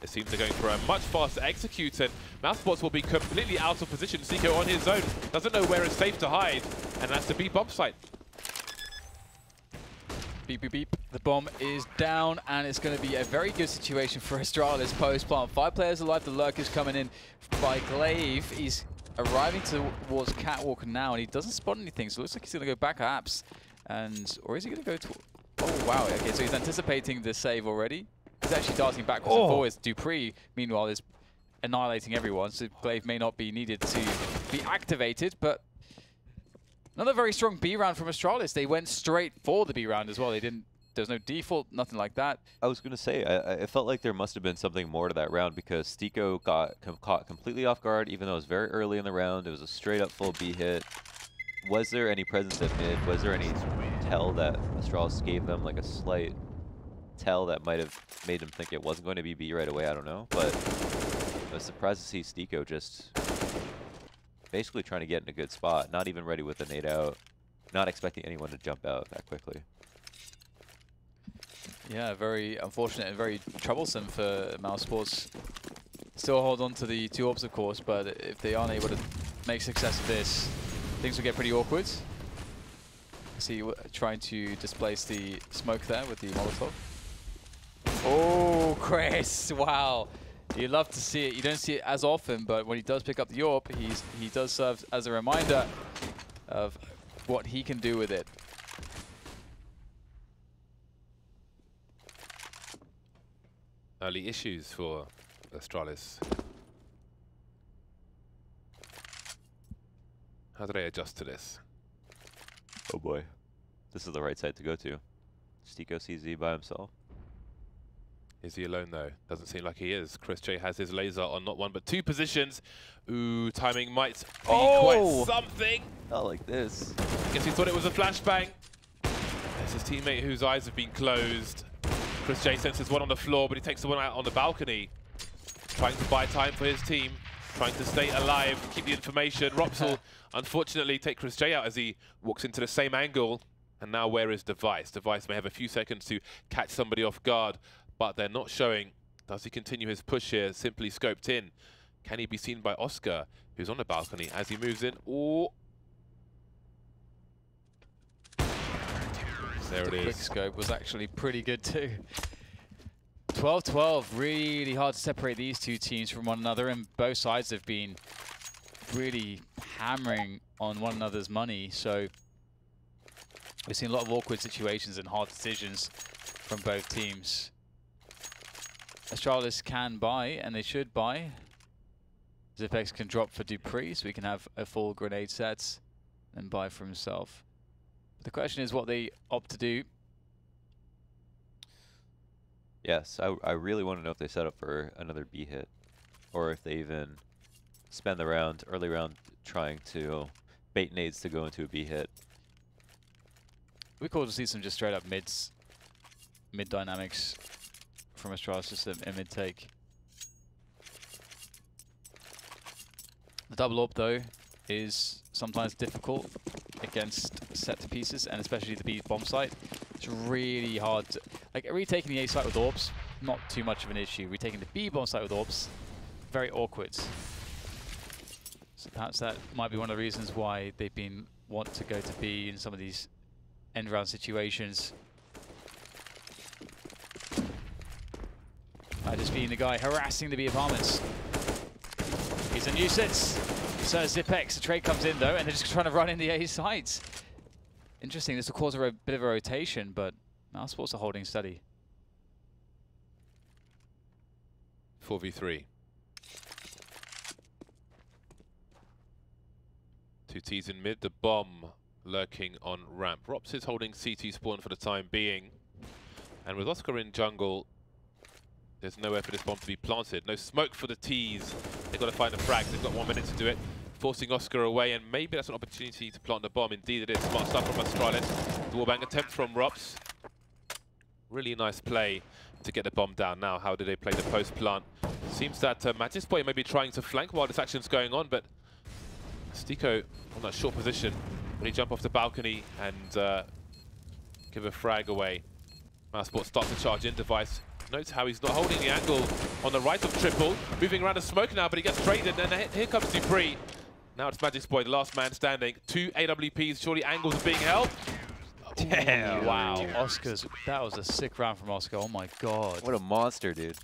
It seems they're going for a much faster execute, and Mousesports will be completely out of position. Zico on his own, doesn't know where it's safe to hide, and that's the B bomb site. Beep, beep, beep. The bomb is down, and it's going to be a very good situation for Astralis post-plant. 5 players alive. The lurk is coming in by Glaive. He's arriving towards Catwalk now, and he doesn't spot anything, so it looks like he's going to go back apps. Or is he going to go to... Oh, wow. Okay, so he's anticipating the save already. He's actually darting backwards and forwards. Dupree, meanwhile, is annihilating everyone, so Glaive may not be needed to be activated, but... Another very strong B round from Astralis. They went straight for the B round as well. They didn't. There's no default, nothing like that. I was going to say, I felt like there must have been something more to that round because Stiko got caught completely off guard, even though it was very early in the round. It was a straight up full B hit. Was there any presence at mid? Was there any tell that Astralis gave them, like a slight tell that might have made them think it wasn't going to be B right away? I don't know. But I was surprised to see Stiko just basically trying to get in a good spot, not even ready with the nade out, not expecting anyone to jump out that quickly. Yeah, very unfortunate and very troublesome for Mousesports. Still hold on to the 2 orbs, of course, but if they aren't able to make success of this, things will get pretty awkward. See, trying to displace the smoke there with the Molotov. Oh, Chris! Wow. You love to see it. You don't see it as often, but when he does pick up the orb, he does serve as a reminder of what he can do with it. Early issues for Astralis. How do they adjust to this? Oh boy. This is the right side to go to. Stiko CZ by himself. Is he alone though? Doesn't seem like he is. Chris J has his laser on not 1 but 2 positions. Ooh, timing might be quite something. Not like this. I guess he thought it was a flashbang. There's his teammate whose eyes have been closed. Chris J senses one on the floor, but he takes the one out on the balcony. Trying to buy time for his team, trying to stay alive, keep the information. Rops will unfortunately take Chris J out as he walks into the same angle. And now where is Device? Device may have a few seconds to catch somebody off guard, but they're not showing. Does he continue his push here? Simply scoped in. Can he be seen by Oscar, who's on the balcony as he moves in? Oh. There it is. The quick scope was actually pretty good too. 12-12, really hard to separate these two teams from one another, and both sides have been really hammering on one another's money. So we've seen a lot of awkward situations and hard decisions from both teams. Astralis can buy, and they should buy. Zipex can drop for Dupree, so we can have a full grenade set and buy for himself. But the question is what they opt to do. Yes, I really want to know if they set up for another B hit, or if they even spend the round, early round, trying to bait nades to go into a B hit. We cool to see some just straight up mid dynamics from Astralis, just a mid take. The double AWP though is sometimes difficult against set pieces, and especially the B bomb site. It's really hard to, like, retaking the A site with AWPs, not too much of an issue. Retaking the B bomb site with AWPs, very awkward. So perhaps that might be one of the reasons why they've been want to go to B in some of these end round situations. Just being the guy harassing the B apartments. He's a nuisance. So Zipex, the trade comes in though, and they're just trying to run in the A sites. Interesting, this will cause a bit of a rotation, but Mousesports are holding steady. 4v3. Two T's in mid, the bomb lurking on ramp. Rops is holding CT spawn for the time being. And with Oscar in jungle, there's nowhere for this bomb to be planted. No smoke for the T's. They've got to find a frag. They've got 1 minute to do it. Forcing Oscar away, and maybe that's an opportunity to plant the bomb. Indeed it is. Smart stuff from Astralis. The wallbang attempt from Rops. Really nice play to get the bomb down. Now, how do they play the post plant? Seems that Mousesports may be trying to flank while this action's going on, but Stico on that short position. When he jump off the balcony and give a frag away. Mousesports start to charge in. Device notes how he's not holding the angle on the right of triple. Moving around the smoke now, but he gets traded, and here comes Dupree. Now it's Mousesports, the last man standing. 2 AWPs, surely angles are being held. Damn. Wow, Oscar's, that was a sick round from Oscar, oh my god. What a monster, dude.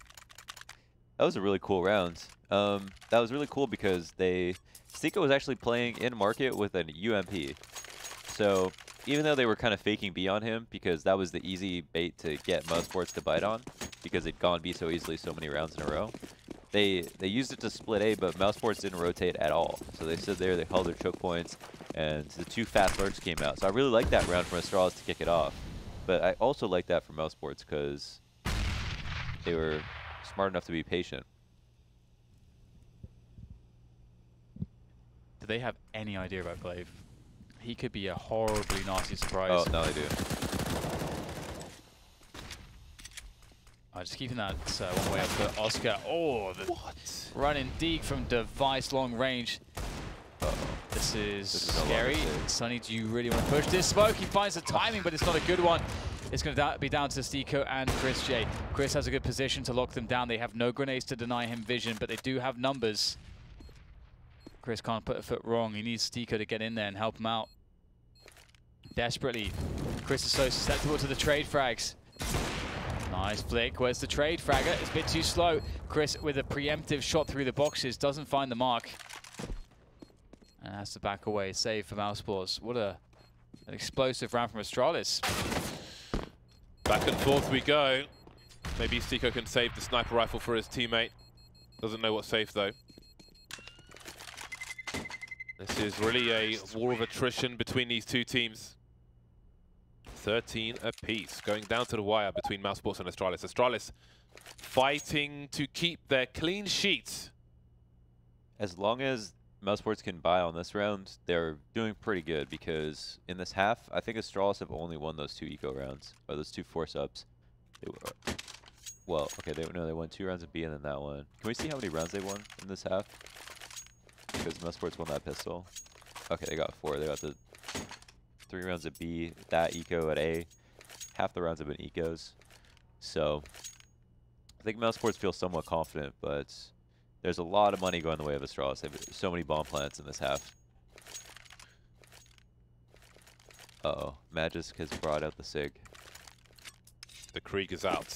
That was a really cool round. That was really cool because Stico was actually playing in market with an UMP. So even though they were kind of faking B on him, because that was the easy bait to get Mousesports to bite on, because it'd gone B so easily so many rounds in a row, they used it to split A, but Mousesports didn't rotate at all. So they stood there, they held their choke points, and the 2 fast lurks came out. So I really like that round from Astralis to kick it off. But I also like that from Mousesports because they were smart enough to be patient. Do they have any idea about Glaive? He could be a horribly nasty surprise. Oh, no, they do. Just keeping that one way up for Oscar. Oh, the running deep from Device long range. Uh-oh. This is scary. Sonny, do you really want to push this smoke? He finds the timing, but it's not a good one. It's going to be down to Stico and Chris J. Chris has a good position to lock them down. They have no grenades to deny him vision, but they do have numbers. Chris can't put a foot wrong. He needs Stico to get in there and help him out. Desperately. Chris is so susceptible to the trade frags. Nice flick. Where's the trade fragger? It's a bit too slow. Chris with a preemptive shot through the boxes. Doesn't find the mark. And has to back away. Save for Mousesports. What an explosive round from Astralis. Back and forth we go. Maybe Stico can save the sniper rifle for his teammate. Doesn't know what's safe though. This is really a war of attrition between these two teams. 13 apiece, going down to the wire between Mousesports and Astralis. Astralis fighting to keep their clean sheet. As long as Mousesports can buy on this round, they're doing pretty good because in this half, I think Astralis have only won those 2 eco rounds, or those 2 force ups. They were, well, okay, they won 2 rounds of B and then that one. Can we see how many rounds they won in this half? Because Mousesports won that pistol. Okay, they got 4. They got the 3 rounds at B, that eco at A. Half the rounds have been ecos. So I think Mousesports feels somewhat confident, but there's a lot of money going the way of Astralis. They have so many bomb plants in this half. Uh-oh, Magisk has brought out the SIG. The Krieg is out.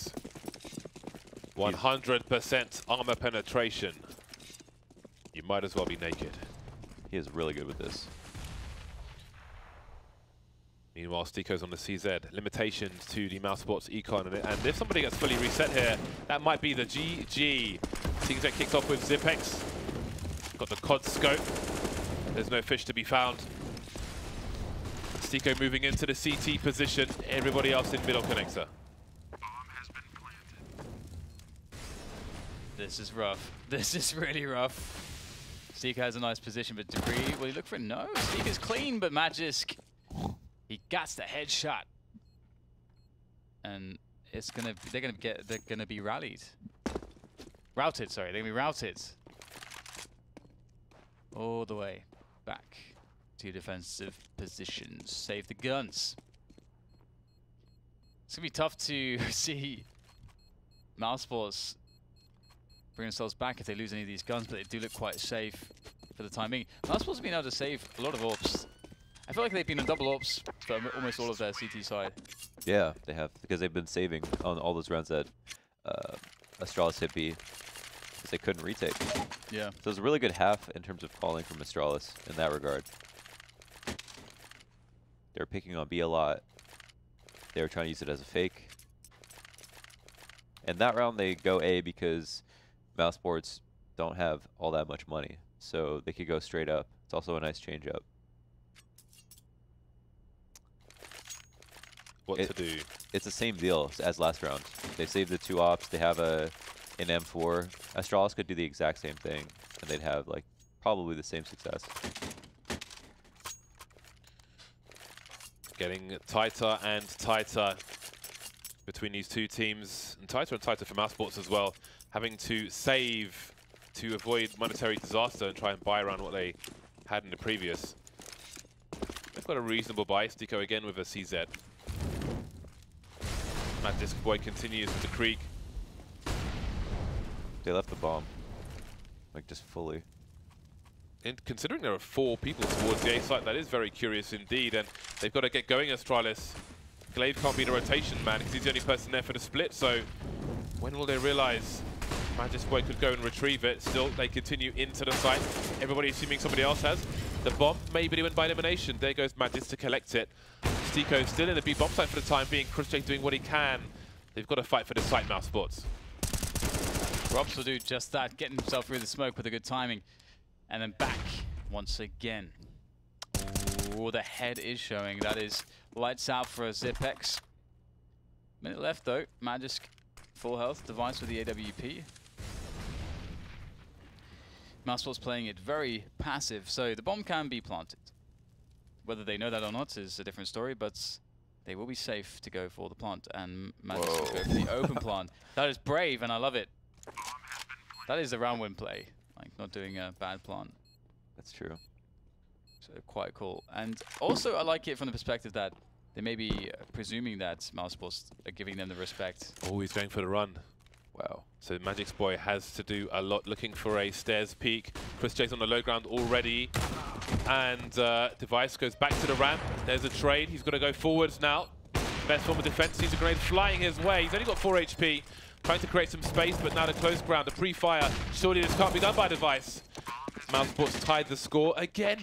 100% armor penetration. You might as well be naked. He is really good with this. Meanwhile, Stico's on the CZ. Limitations to the Mousesports Econ. And if somebody gets fully reset here, that might be the GG. CZ kicks off with Zipex. Got the COD scope. There's no fish to be found. Stico moving into the CT position. Everybody else in middle connector. Bomb has been planted. This is rough. This is really rough. Stico has a nice position, but Debris, will he look for it? No, Stico's clean, but Magisk, he gets the headshot. And it's gonna, they're gonna be rallied. Routed, sorry, they're gonna be routed. All the way back to defensive positions. Save the guns. It's gonna be tough to see Mousesports bring themselves back if they lose any of these guns, but they do look quite safe for the time being. Mousesports have been able to save a lot of AWPs. I feel like they've been on double AWPs for almost all of their CT side. Yeah, they have, because they've been saving on all those rounds that Astralis hit B, because they couldn't retake. Yeah. So it was a really good half in terms of calling from Astralis in that regard. They were picking on B a lot. They were trying to use it as a fake. And that round they go A because Mousesports don't have all that much money, so they could go straight up. It's also a nice change up. What to do? It's the same deal as last round. They saved the 2 ops. They have an M4. Astralis could do the exact same thing, and they'd have like probably the same success. Getting tighter and tighter between these two teams, and tighter for Mousesports as well. Having to save to avoid monetary disaster and try and buy around what they had in the previous. They've got a reasonable buy. Stico again with a CZ. Magisk Boy continues with the Krieg. They left the bomb, like just fully. And considering there are 4 people towards the A site, that is very curious indeed. And they've got to get going, Astralis. Glaive can't be in a rotation, man, because he's the only person there for the split. So when will they realize Magisk Boy could go and retrieve it? Still, they continue into the site. Everybody assuming somebody else has the bomb. Maybe they win by elimination. There goes Magisk to collect it. Stico still in the B bomb site for the time being. Khrushchev doing what he can. They've got to fight for the site, Mousesports. Robs will do just that, getting himself through the smoke with a good timing. And then back once again. Oh, the head is showing. That is lights out for a Zipex. Minute left though. Magisk full health. Device with the AWP. Mousesports playing it very passive, so the bomb can be planted. Whether they know that or not is a different story, but they will be safe to go for the plant, and Magisk will go for the open plant. That is brave, and I love it. That is the round win play, like not doing a bad plant. That's true. So quite cool. And also I like it from the perspective that they may be presuming that Mousesports are giving them the respect. Oh, he's going for the run. Wow. So Magisk Boy has to do a lot, looking for a stairs peek. Khrushchev's on the low ground already. And Device goes back to the ramp. There's a trade. He's got to go forwards now. Best form of defense. Sees a grenade flying his way. He's only got 4 HP. Trying to create some space, but now the close ground, the pre-fire. Surely this can't be done by Device. Mousesports tied the score again.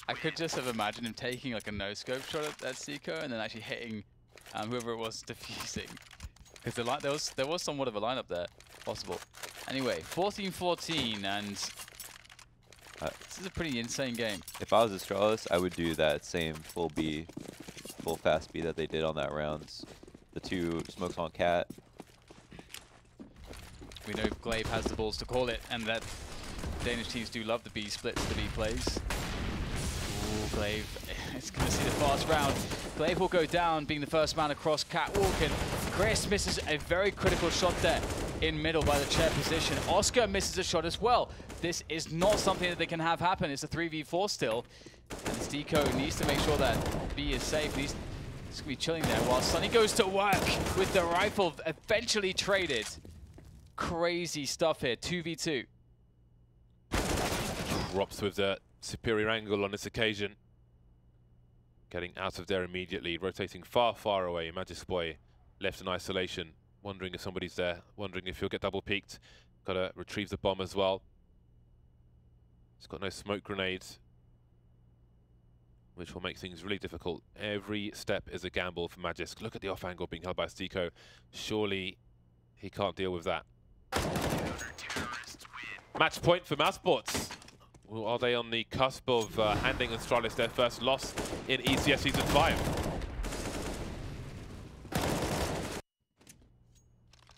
I could just have imagined him taking like a no-scope shot at Stico and then actually hitting whoever it was defusing. Because there was somewhat of a lineup there, possible. Anyway, 14-14, and this is a pretty insane game. If I was Astralis, I would do that same full B, full fast B that they did on that round. The 2 smokes on Cat. We know Glaive has the balls to call it, and that Danish teams do love the B splits, the B plays. Ooh, Glaive is going to see the fast round. Glaive will go down, being the first man across Catwalk, and Chris misses a very critical shot there in middle by the chair position. Oscar misses a shot as well. This is not something that they can have happen. It's a 3v4 still. And Stico needs to make sure that B is safe. He's going to be chilling there while Sunny goes to work with the rifle eventually traded. Crazy stuff here, 2v2. Drops with the superior angle on this occasion. Getting out of there immediately, rotating far, far away. Magic Boy left in isolation, wondering if somebody's there, wondering if he'll get double peeked. Got to retrieve the bomb as well. He's got no smoke grenades, which will make things really difficult. Every step is a gamble for Magisk. Look at the off angle being held by Stico. Surely he can't deal with that. Match point for Mousesports. Well, are they on the cusp of handing Astralis their first loss in ECS Season 5?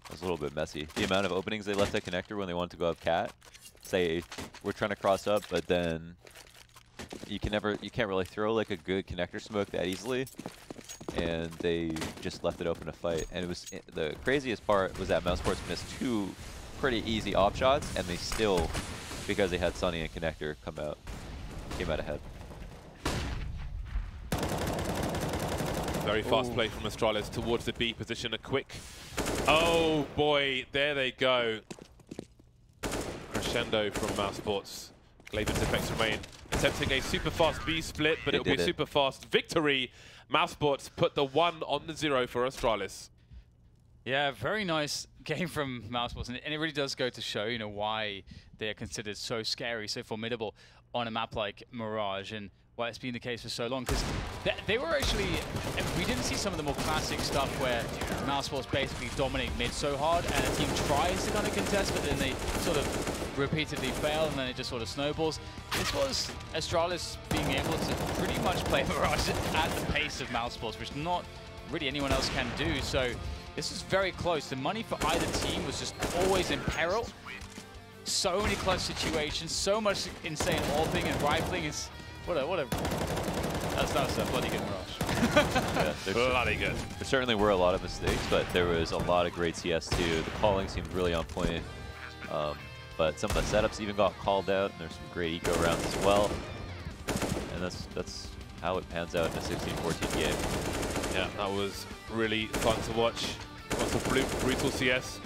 It was a little bit messy. The amount of openings they left at connector when they wanted to go up cat. Say we're trying to cross up, but then you can't really throw like a good connector smoke that easily, and they just left it open to fight. And it was the craziest part was that Mousesports missed 2 pretty easy op shots, and they still, because they had Sunny and connector, came out ahead. Very fast play from Astralis towards the B position. A quick, oh boy, there they go. Crescendo from Mousesports. Glaven's effects remain. Attempting a super fast B split, but it'll be a super fast victory. Mousesports put the 1 on the 0 for Astralis. Yeah, very nice game from Mousesports, and it really does go to show, you know, why they are considered so scary, so formidable on a map like Mirage, and why it's been the case for so long. Because they were actually, we didn't see some of the more classic stuff where Mousesports basically dominate mid so hard, and a team tries to kind of contest, but then they sort of repeatedly fail, and then it just sort of snowballs. This was Astralis being able to pretty much play Mirage at the pace of Mousesports, which not really anyone else can do. So this was very close. The money for either team was just always in peril. So many clutch situations, so much insane AWPing and rifling. It's what a that's a bloody good Mirage. Yeah, bloody good. There certainly were a lot of mistakes, but there was a lot of great CS too. The calling seemed really on point, but some of the setups even got called out, and there's some great eco rounds as well. And that's how it pans out in a 16-14 game. Yeah, that was really fun to watch. Lots of brutal CS.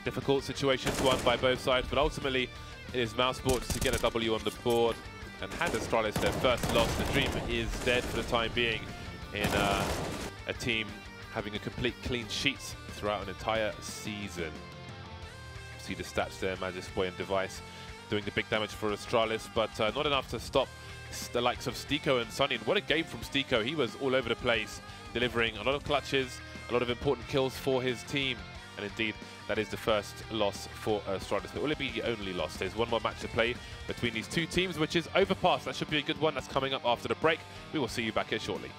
Difficult situations won by both sides, but ultimately it is Mousesports to get a W on the board and hand Astralis their first loss. The dream is dead for the time being in a team having a complete clean sheet throughout an entire season. See the stats there, Magic Boy and Device doing the big damage for Astralis, but not enough to stop the likes of Stico and Sunny. And what a game from Stico. He was all over the place, delivering a lot of clutches, a lot of important kills for his team. And indeed, that is the first loss for Astralis. But will it be the only loss? There's one more match to play between these two teams, which is Overpass. That should be a good one. That's coming up after the break. We will see you back here shortly.